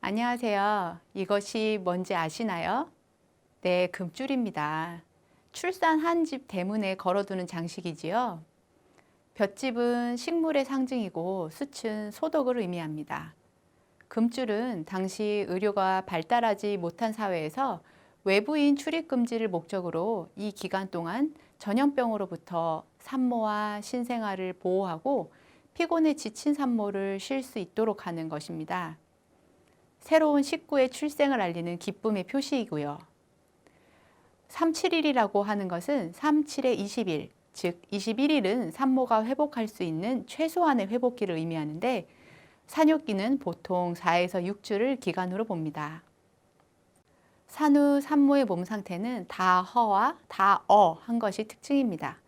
안녕하세요. 이것이 뭔지 아시나요? 네, 금줄입니다. 출산 한 집 대문에 걸어두는 장식이지요. 볏짚은 식물의 상징이고 숯은 소독을 의미합니다. 금줄은 당시 의료가 발달하지 못한 사회에서 외부인 출입 금지를 목적으로 이 기간 동안 전염병으로부터 산모와 신생아를 보호하고 피곤에 지친 산모를 쉴 수 있도록 하는 것입니다. 새로운 식구의 출생을 알리는 기쁨의 표시이고요. 371이라고 하는 것은 37의 20일, 즉 21일은 산모가 회복할 수 있는 최소한의 회복기를 의미하는데 산육기는 보통 4에서 6주를 기간으로 봅니다. 산후 산모의 몸 상태는 다허와 다어한 것이 특징입니다.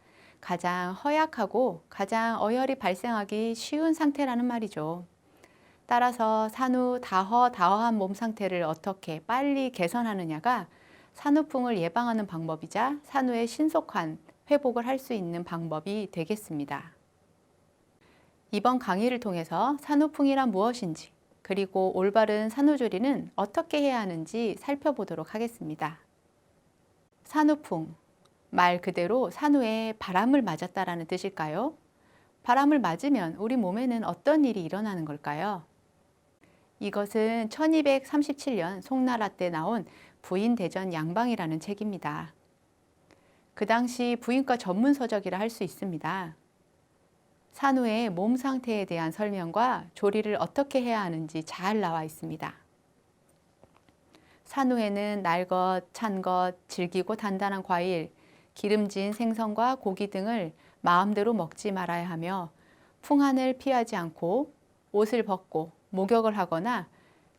가장 허약하고 가장 어혈이 발생하기 쉬운 상태라는 말이죠. 따라서 산후 다허한 몸 상태를 어떻게 빨리 개선하느냐가 산후풍을 예방하는 방법이자 산후의 신속한 회복을 할 수 있는 방법이 되겠습니다. 이번 강의를 통해서 산후풍이란 무엇인지 그리고 올바른 산후조리는 어떻게 해야 하는지 살펴보도록 하겠습니다. 산후풍, 말 그대로 산후에 바람을 맞았다라는 뜻일까요? 바람을 맞으면 우리 몸에는 어떤 일이 일어나는 걸까요? 이것은 1237년 송나라 때 나온 부인대전 양방이라는 책입니다. 그 당시 부인과 전문 서적이라 할 수 있습니다. 산후의 몸 상태에 대한 설명과 조리를 어떻게 해야 하는지 잘 나와 있습니다. 산후에는 날 것, 찬 것, 질기고 단단한 과일, 기름진 생선과 고기 등을 마음대로 먹지 말아야 하며 풍한을 피하지 않고 옷을 벗고 목욕을 하거나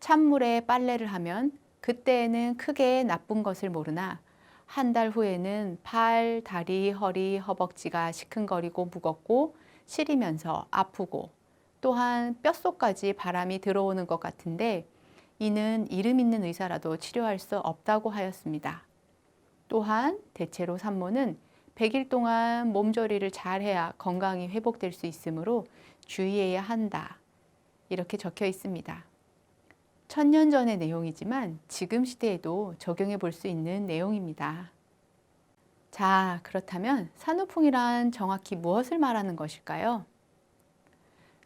찬물에 빨래를 하면 그때에는 크게 나쁜 것을 모르나 한 달 후에는 팔, 다리, 허리, 허벅지가 시큰거리고 무겁고 시리면서 아프고 또한 뼛속까지 바람이 들어오는 것 같은데 이는 이름 있는 의사라도 치료할 수 없다고 하였습니다. 또한 대체로 산모는 100일 동안 몸조리를 잘 해야 건강이 회복될 수 있으므로 주의해야 한다. 이렇게 적혀 있습니다. 1000년 전의 내용이지만 지금 시대에도 적용해 볼 수 있는 내용입니다. 자, 그렇다면 산후풍이란 정확히 무엇을 말하는 것일까요?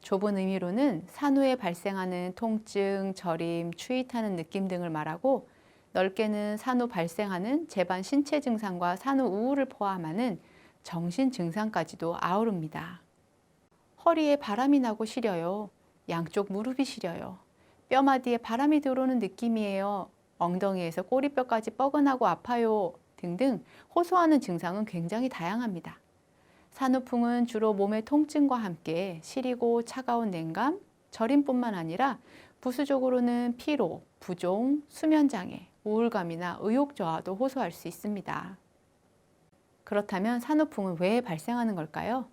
좁은 의미로는 산후에 발생하는 통증, 저림, 추위 타는 느낌 등을 말하고 넓게는 산후 발생하는 재반 신체 증상과 산후 우울을 포함하는 정신 증상까지도 아우릅니다. 허리에 바람이 나고 시려요. 양쪽 무릎이 시려요. 뼈마디에 바람이 들어오는 느낌이에요. 엉덩이에서 꼬리뼈까지 뻐근하고 아파요. 등등 호소하는 증상은 굉장히 다양합니다. 산후풍은 주로 몸의 통증과 함께 시리고 차가운 냉감, 저림뿐만 아니라 부수적으로는 피로, 부종, 수면장애, 우울감이나 의욕저하도 호소할 수 있습니다. 그렇다면 산후풍은 왜 발생하는 걸까요?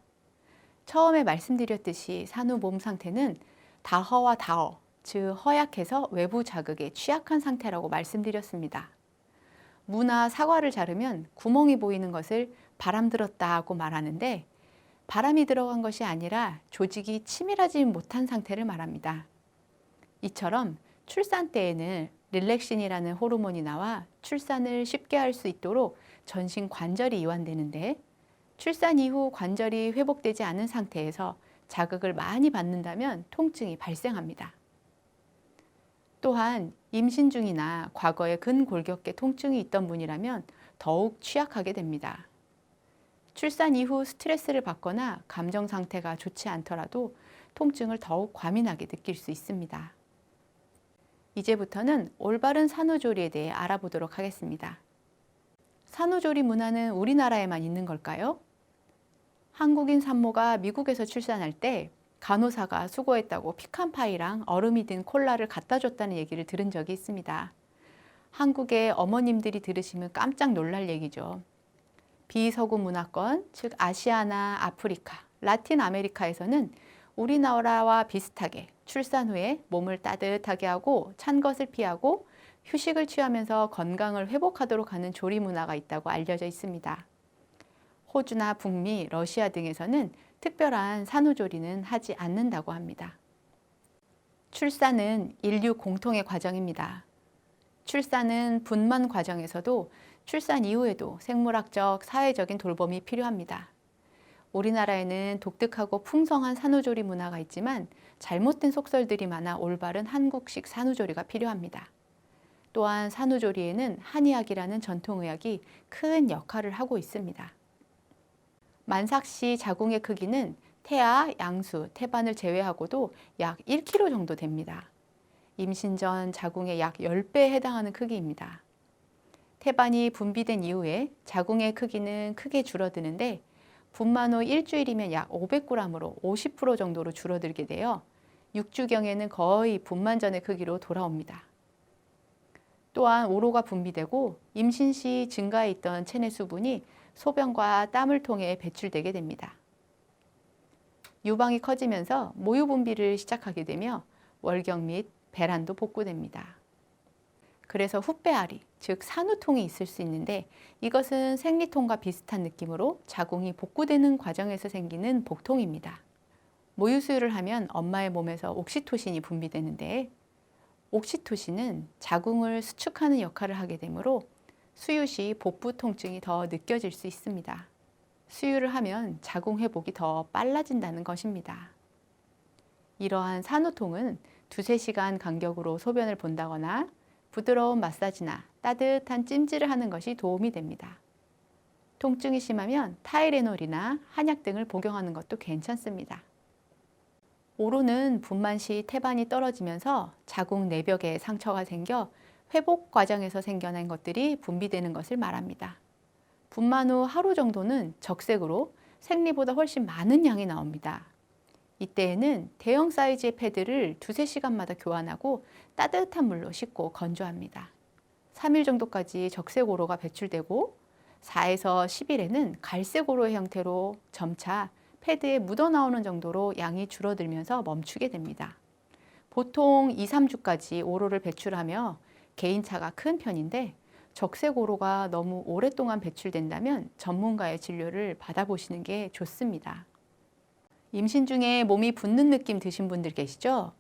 처음에 말씀드렸듯이 산후 몸 상태는 다허와 다어, 즉 허약해서 외부 자극에 취약한 상태라고 말씀드렸습니다. 무나 사과를 자르면 구멍이 보이는 것을 바람 들었다고 말하는데 바람이 들어간 것이 아니라 조직이 치밀하지 못한 상태를 말합니다. 이처럼 출산 때에는 릴렉신이라는 호르몬이 나와 출산을 쉽게 할 수 있도록 전신 관절이 이완되는데 출산 이후 관절이 회복되지 않은 상태에서 자극을 많이 받는다면 통증이 발생합니다. 또한 임신 중이나 과거에 근골격계 통증이 있던 분이라면 더욱 취약하게 됩니다. 출산 이후 스트레스를 받거나 감정 상태가 좋지 않더라도 통증을 더욱 과민하게 느낄 수 있습니다. 이제부터는 올바른 산후조리에 대해 알아보도록 하겠습니다. 산후조리 문화는 우리나라에만 있는 걸까요? 한국인 산모가 미국에서 출산할 때 간호사가 수고했다고 피칸파이랑 얼음이 든 콜라를 갖다 줬다는 얘기를 들은 적이 있습니다. 한국의 어머님들이 들으시면 깜짝 놀랄 얘기죠. 비서구 문화권, 즉 아시아나 아프리카, 라틴 아메리카에서는 우리나라와 비슷하게 출산 후에 몸을 따뜻하게 하고 찬 것을 피하고 휴식을 취하면서 건강을 회복하도록 하는 조리 문화가 있다고 알려져 있습니다. 호주나 북미, 러시아 등에서는 특별한 산후조리는 하지 않는다고 합니다. 출산은 인류 공통의 과정입니다. 출산은 분만 과정에서도 출산 이후에도 생물학적, 사회적인 돌봄이 필요합니다. 우리나라에는 독특하고 풍성한 산후조리 문화가 있지만 잘못된 속설들이 많아 올바른 한국식 산후조리가 필요합니다. 또한 산후조리에는 한의학이라는 전통의학이 큰 역할을 하고 있습니다. 만삭시 자궁의 크기는 태아, 양수, 태반을 제외하고도 약 1kg 정도 됩니다. 임신 전 자궁의 약 10배에 해당하는 크기입니다. 태반이 분비된 이후에 자궁의 크기는 크게 줄어드는데 분만 후 일주일이면 약 500g으로 50% 정도로 줄어들게 되어 6주경에는 거의 분만 전의 크기로 돌아옵니다. 또한 오로가 분비되고 임신 시 증가해 있던 체내 수분이 소변과 땀을 통해 배출되게 됩니다. 유방이 커지면서 모유 분비를 시작하게 되며 월경 및 배란도 복구됩니다. 그래서 훗배아리, 즉 산후통이 있을 수 있는데 이것은 생리통과 비슷한 느낌으로 자궁이 복구되는 과정에서 생기는 복통입니다. 모유 수유를 하면 엄마의 몸에서 옥시토신이 분비되는데 옥시토신은 자궁을 수축하는 역할을 하게 되므로 수유 시 복부 통증이 더 느껴질 수 있습니다. 수유를 하면 자궁 회복이 더 빨라진다는 것입니다. 이러한 산후통은 2~3시간 간격으로 소변을 본다거나 부드러운 마사지나 따뜻한 찜질을 하는 것이 도움이 됩니다. 통증이 심하면 타이레놀이나 한약 등을 복용하는 것도 괜찮습니다. 오로는 분만 시 태반이 떨어지면서 자궁 내벽에 상처가 생겨 회복 과정에서 생겨난 것들이 분비되는 것을 말합니다. 분만 후 하루 정도는 적색으로 생리보다 훨씬 많은 양이 나옵니다. 이때에는 대형 사이즈의 패드를 2~3시간마다 교환하고 따뜻한 물로 씻고 건조합니다. 3일 정도까지 적색 오로가 배출되고 4에서 10일에는 갈색 오로의 형태로 점차 패드에 묻어나오는 정도로 양이 줄어들면서 멈추게 됩니다. 보통 2~3주까지 오로를 배출하며 개인차가 큰 편인데 적색 오로가 너무 오랫동안 배출된다면 전문가의 진료를 받아보시는 게 좋습니다. 임신 중에 몸이 붓는 느낌 드신 분들 계시죠?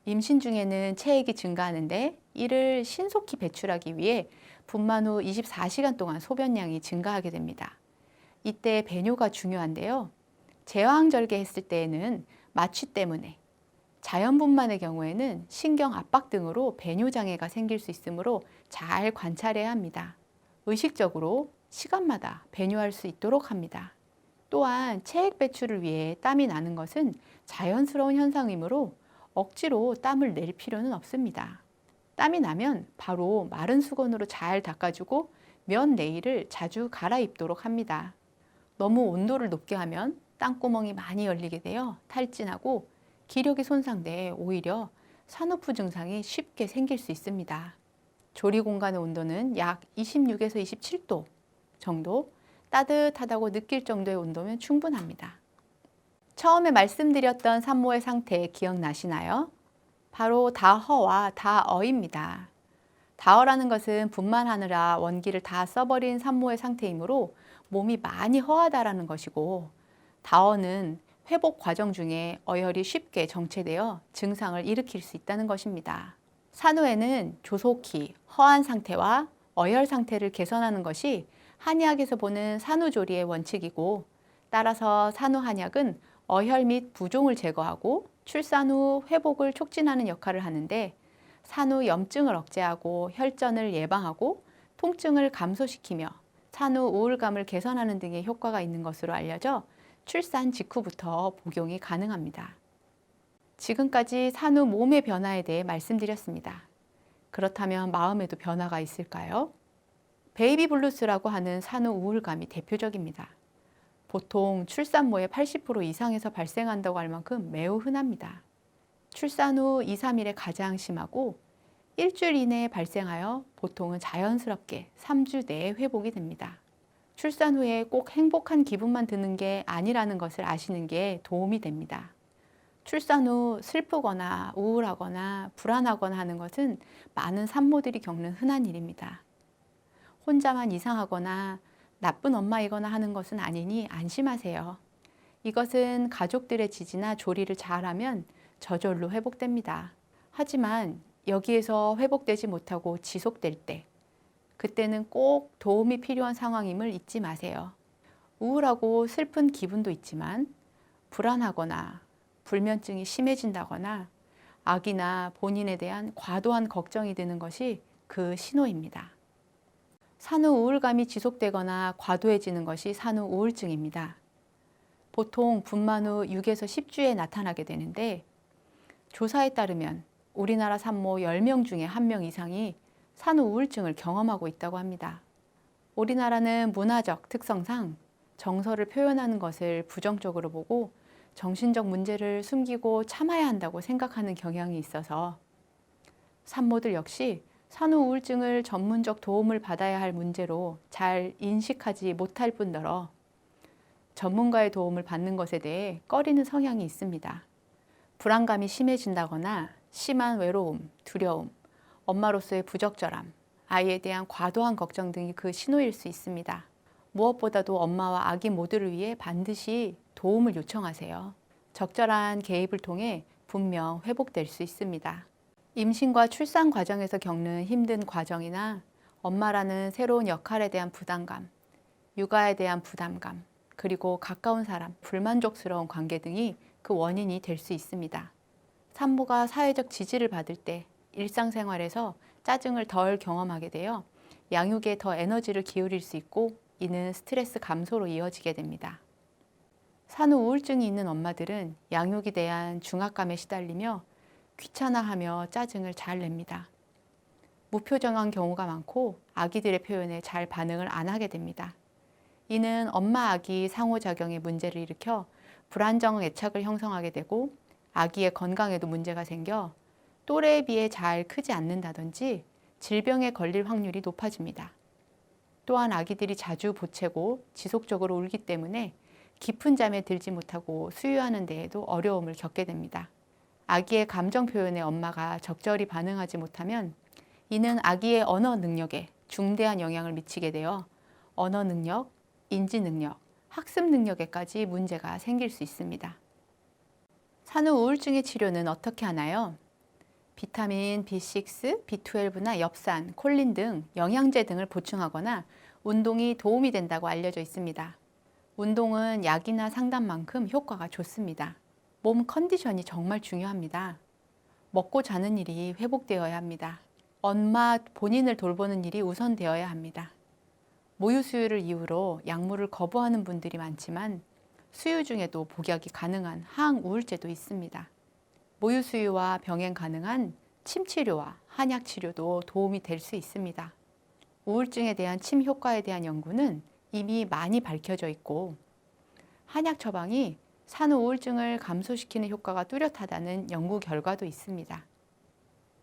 임신 중에는 체액이 증가하는데 이를 신속히 배출하기 위해 분만 후 24시간 동안 소변량이 증가하게 됩니다. 이때 배뇨가 중요한데요. 제왕절개했을 때에는 마취 때문에, 자연분만의 경우에는 신경 압박 등으로 배뇨 장애가 생길 수 있으므로 잘 관찰해야 합니다. 의식적으로 시간마다 배뇨할 수 있도록 합니다. 또한 체액 배출을 위해 땀이 나는 것은 자연스러운 현상이므로 억지로 땀을 낼 필요는 없습니다. 땀이 나면 바로 마른 수건으로 잘 닦아주고 면 내일을 자주 갈아입도록 합니다. 너무 온도를 높게 하면 땀구멍이 많이 열리게 되어 탈진하고 기력이 손상돼 오히려 산후부 증상이 쉽게 생길 수 있습니다. 조리 공간의 온도는 약 26에서 27도 정도, 따뜻하다고 느낄 정도의 온도면 충분합니다. 처음에 말씀드렸던 산모의 상태 기억나시나요? 바로 다허와 다어입니다. 다허라는 것은 분만하느라 원기를 다 써버린 산모의 상태이므로 몸이 많이 허하다라는 것이고, 다어는 회복 과정 중에 어혈이 쉽게 정체되어 증상을 일으킬 수 있다는 것입니다. 산후에는 조속히 허한 상태와 어혈 상태를 개선하는 것이 한의학에서 보는 산후조리의 원칙이고, 따라서 산후한약은 어혈 및 부종을 제거하고 출산 후 회복을 촉진하는 역할을 하는데, 산후 염증을 억제하고 혈전을 예방하고 통증을 감소시키며 산후 우울감을 개선하는 등의 효과가 있는 것으로 알려져 출산 직후부터 복용이 가능합니다. 지금까지 산후 몸의 변화에 대해 말씀드렸습니다. 그렇다면 마음에도 변화가 있을까요? 베이비 블루스라고 하는 산후 우울감이 대표적입니다. 보통 출산모의 80% 이상에서 발생한다고 할 만큼 매우 흔합니다. 출산 후 2~3일에 가장 심하고 일주일 이내에 발생하여 보통은 자연스럽게 3주 내에 회복이 됩니다. 출산 후에 꼭 행복한 기분만 드는 게 아니라는 것을 아시는 게 도움이 됩니다. 출산 후 슬프거나 우울하거나 불안하거나 하는 것은 많은 산모들이 겪는 흔한 일입니다. 혼자만 이상하거나 나쁜 엄마이거나 하는 것은 아니니 안심하세요. 이것은 가족들의 지지나 조리를 잘하면 저절로 회복됩니다. 하지만 여기에서 회복되지 못하고 지속될 때, 그때는 꼭 도움이 필요한 상황임을 잊지 마세요. 우울하고 슬픈 기분도 있지만 불안하거나 불면증이 심해진다거나 아기나 본인에 대한 과도한 걱정이 드는 것이 그 신호입니다. 산후 우울감이 지속되거나 과도해지는 것이 산후 우울증입니다. 보통 분만 후 6에서 10주에 나타나게 되는데, 조사에 따르면 우리나라 산모 10명 중에 1명 이상이 산후 우울증을 경험하고 있다고 합니다. 우리나라는 문화적 특성상 정서를 표현하는 것을 부정적으로 보고 정신적 문제를 숨기고 참아야 한다고 생각하는 경향이 있어서 산모들 역시 산후 우울증을 전문적 도움을 받아야 할 문제로 잘 인식하지 못할 뿐더러 전문가의 도움을 받는 것에 대해 꺼리는 성향이 있습니다. 불안감이 심해진다거나 심한 외로움, 두려움, 엄마로서의 부적절함, 아이에 대한 과도한 걱정 등이 그 신호일 수 있습니다. 무엇보다도 엄마와 아기 모두를 위해 반드시 도움을 요청하세요. 적절한 개입을 통해 분명 회복될 수 있습니다. 임신과 출산 과정에서 겪는 힘든 과정이나 엄마라는 새로운 역할에 대한 부담감, 육아에 대한 부담감, 그리고 가까운 사람, 불만족스러운 관계 등이 그 원인이 될 수 있습니다. 산모가 사회적 지지를 받을 때 일상생활에서 짜증을 덜 경험하게 되어 양육에 더 에너지를 기울일 수 있고, 이는 스트레스 감소로 이어지게 됩니다. 산후 우울증이 있는 엄마들은 양육에 대한 중압감에 시달리며 귀찮아하며 짜증을 잘 냅니다. 무표정한 경우가 많고 아기들의 표현에 잘 반응을 안 하게 됩니다. 이는 엄마 아기 상호작용에 문제를 일으켜 불안정 애착을 형성하게 되고 아기의 건강에도 문제가 생겨 또래에 비해 잘 크지 않는다든지 질병에 걸릴 확률이 높아집니다. 또한 아기들이 자주 보채고 지속적으로 울기 때문에 깊은 잠에 들지 못하고 수유하는 데에도 어려움을 겪게 됩니다. 아기의 감정 표현에 엄마가 적절히 반응하지 못하면 이는 아기의 언어 능력에 중대한 영향을 미치게 되어 언어 능력, 인지 능력, 학습 능력에까지 문제가 생길 수 있습니다. 산후 우울증의 치료는 어떻게 하나요? 비타민 B6, B12나 엽산, 콜린 등 영양제 등을 보충하거나 운동이 도움이 된다고 알려져 있습니다. 운동은 약이나 상담만큼 효과가 좋습니다. 몸 컨디션이 정말 중요합니다. 먹고 자는 일이 회복되어야 합니다. 엄마 본인을 돌보는 일이 우선되어야 합니다. 모유 수유를 이유로 약물을 거부하는 분들이 많지만 수유 중에도 복약이 가능한 항우울제도 있습니다. 모유 수유와 병행 가능한 침 치료와 한약 치료도 도움이 될 수 있습니다. 우울증에 대한 침 효과에 대한 연구는 이미 많이 밝혀져 있고, 한약 처방이 산후 우울증을 감소시키는 효과가 뚜렷하다는 연구 결과도 있습니다.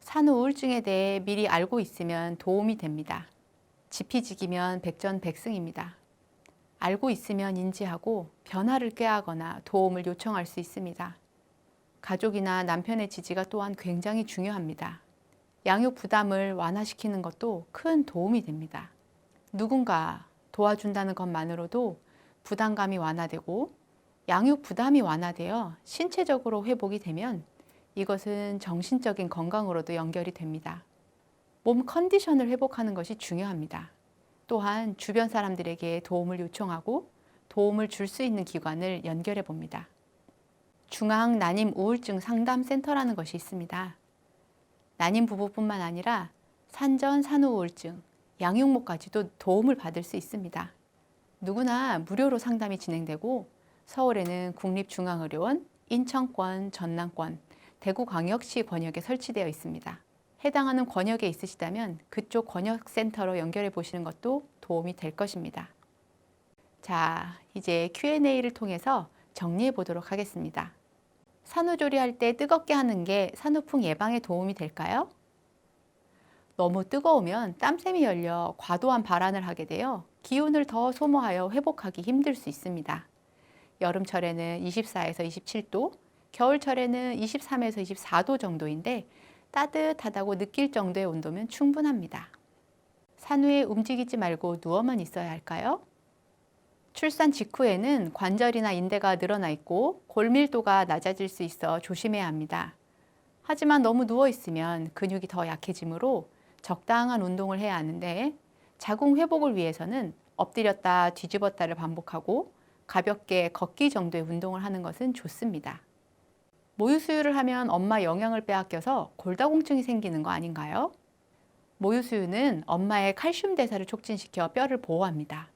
산후 우울증에 대해 미리 알고 있으면 도움이 됩니다. 지피지기면 백전백승입니다. 알고 있으면 인지하고 변화를 꾀하거나 도움을 요청할 수 있습니다. 가족이나 남편의 지지가 또한 굉장히 중요합니다. 양육 부담을 완화시키는 것도 큰 도움이 됩니다. 누군가 도와준다는 것만으로도 부담감이 완화되고 양육 부담이 완화되어 신체적으로 회복이 되면 이것은 정신적인 건강으로도 연결이 됩니다. 몸 컨디션을 회복하는 것이 중요합니다. 또한 주변 사람들에게 도움을 요청하고 도움을 줄 수 있는 기관을 연결해 봅니다. 중앙 난임 우울증 상담센터라는 것이 있습니다. 난임 부부뿐만 아니라 산전 산후 우울증, 양육모까지도 도움을 받을 수 있습니다. 누구나 무료로 상담이 진행되고 서울에는 국립중앙의료원, 인천권, 전남권, 대구광역시 권역에 설치되어 있습니다. 해당하는 권역에 있으시다면 그쪽 권역센터로 연결해 보시는 것도 도움이 될 것입니다. 자, 이제 Q&A를 통해서 정리해 보도록 하겠습니다. 산후조리할 때 뜨겁게 하는 게 산후풍 예방에 도움이 될까요? 너무 뜨거우면 땀샘이 열려 과도한 발환을 하게 되어 기운을 더 소모하여 회복하기 힘들 수 있습니다. 여름철에는 24에서 27도, 겨울철에는 23에서 24도 정도인데 따뜻하다고 느낄 정도의 온도면 충분합니다. 산후에 움직이지 말고 누워만 있어야 할까요? 출산 직후에는 관절이나 인대가 늘어나 있고 골밀도가 낮아질 수 있어 조심해야 합니다. 하지만 너무 누워 있으면 근육이 더 약해지므로 적당한 운동을 해야 하는데 자궁 회복을 위해서는 엎드렸다 뒤집었다를 반복하고 가볍게 걷기 정도의 운동을 하는 것은 좋습니다. 모유 수유를 하면 엄마 영양을 빼앗겨서 골다공증이 생기는 거 아닌가요? 모유 수유는 엄마의 칼슘 대사를 촉진시켜 뼈를 보호합니다.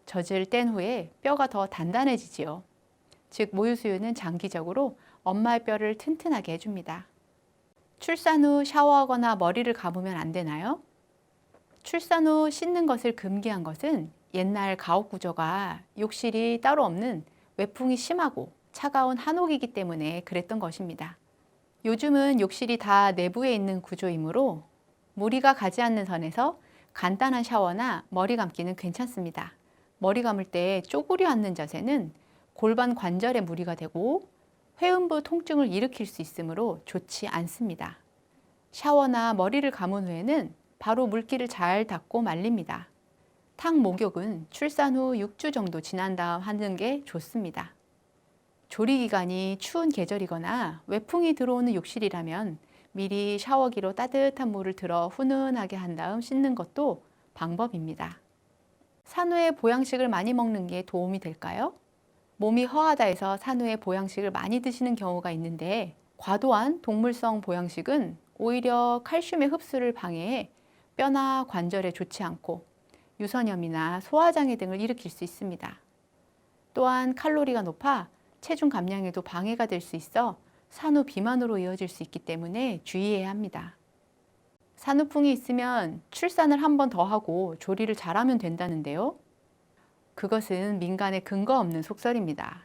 젖을 뗀 후에 뼈가 더 단단해지지요. 즉 모유 수유는 장기적으로 엄마의 뼈를 튼튼하게 해줍니다. 출산 후 샤워하거나 머리를 감으면 안 되나요? 출산 후 씻는 것을 금기한 것은 옛날 가옥 구조가 욕실이 따로 없는 외풍이 심하고 차가운 한옥이기 때문에 그랬던 것입니다. 요즘은 욕실이 다 내부에 있는 구조이므로 무리가 가지 않는 선에서 간단한 샤워나 머리 감기는 괜찮습니다. 머리 감을 때 쪼그려 앉는 자세는 골반 관절에 무리가 되고 회음부 통증을 일으킬 수 있으므로 좋지 않습니다. 샤워나 머리를 감은 후에는 바로 물기를 잘 닦고 말립니다. 탁 목욕은 출산 후 6주 정도 지난 다음 하는 게 좋습니다. 조리기간이 추운 계절이거나 외풍이 들어오는 욕실이라면 미리 샤워기로 따뜻한 물을 들어 훈훈하게 한 다음 씻는 것도 방법입니다. 산후에 보양식을 많이 먹는 게 도움이 될까요? 몸이 허하다 해서 산후에 보양식을 많이 드시는 경우가 있는데 과도한 동물성 보양식은 오히려 칼슘의 흡수를 방해해 뼈나 관절에 좋지 않고 유선염이나 소화장애 등을 일으킬 수 있습니다. 또한 칼로리가 높아 체중 감량에도 방해가 될 수 있어 산후 비만으로 이어질 수 있기 때문에 주의해야 합니다. 산후풍이 있으면 출산을 한 번 더 하고 조리를 잘하면 된다는데요. 그것은 민간에 근거 없는 속설입니다.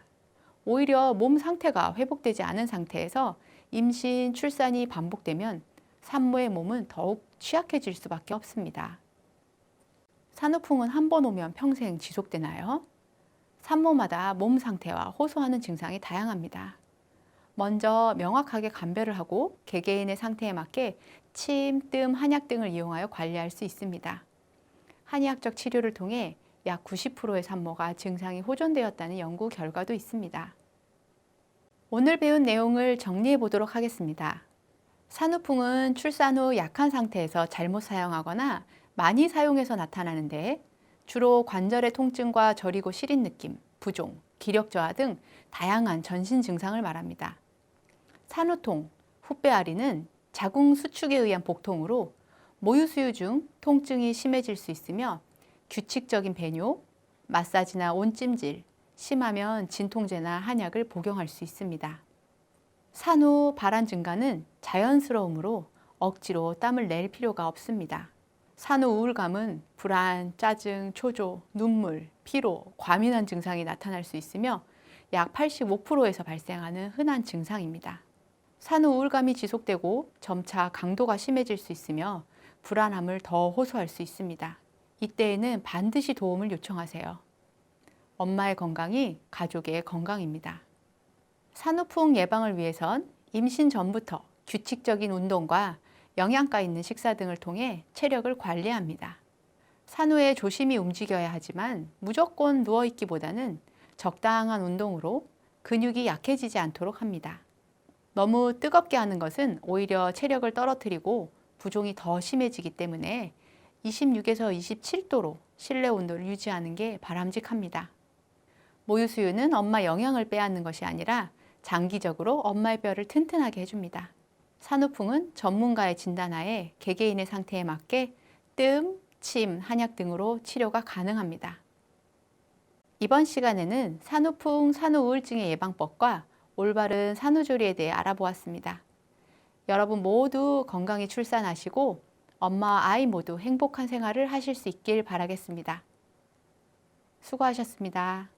오히려 몸 상태가 회복되지 않은 상태에서 임신, 출산이 반복되면 산모의 몸은 더욱 취약해질 수밖에 없습니다. 산후풍은 한 번 오면 평생 지속되나요? 산모마다 몸 상태와 호소하는 증상이 다양합니다. 먼저 명확하게 감별을 하고 개개인의 상태에 맞게 침, 뜸, 한약 등을 이용하여 관리할 수 있습니다. 한의학적 치료를 통해 약 90%의 산모가 증상이 호전되었다는 연구 결과도 있습니다. 오늘 배운 내용을 정리해 보도록 하겠습니다. 산후풍은 출산 후 약한 상태에서 잘못 사용하거나 많이 사용해서 나타나는데 주로 관절의 통증과 저리고 시린 느낌, 부종, 기력 저하 등 다양한 전신 증상을 말합니다. 산후통, 훗배아리는 자궁 수축에 의한 복통으로 모유 수유 중 통증이 심해질 수 있으며 규칙적인 배뇨, 마사지나 온찜질, 심하면 진통제나 한약을 복용할 수 있습니다. 산후 발한 증가는 자연스러우므로 억지로 땀을 낼 필요가 없습니다. 산후 우울감은 불안, 짜증, 초조, 눈물, 피로, 과민한 증상이 나타날 수 있으며 약 85%에서 발생하는 흔한 증상입니다. 산후 우울감이 지속되고 점차 강도가 심해질 수 있으며 불안함을 더 호소할 수 있습니다. 이때에는 반드시 도움을 요청하세요. 엄마의 건강이 가족의 건강입니다. 산후풍 예방을 위해선 임신 전부터 규칙적인 운동과 영양가 있는 식사 등을 통해 체력을 관리합니다. 산후에 조심히 움직여야 하지만 무조건 누워있기보다는 적당한 운동으로 근육이 약해지지 않도록 합니다. 너무 뜨겁게 하는 것은 오히려 체력을 떨어뜨리고 부종이 더 심해지기 때문에 26에서 27도로 실내 온도를 유지하는 게 바람직합니다. 모유 수유는 엄마 영양을 빼앗는 것이 아니라 장기적으로 엄마의 뼈를 튼튼하게 해줍니다. 산후풍은 전문가의 진단하에 개개인의 상태에 맞게 뜸, 침, 한약 등으로 치료가 가능합니다. 이번 시간에는 산후풍, 산후우울증의 예방법과 올바른 산후조리에 대해 알아보았습니다. 여러분 모두 건강히 출산하시고 엄마와 아이 모두 행복한 생활을 하실 수 있길 바라겠습니다. 수고하셨습니다.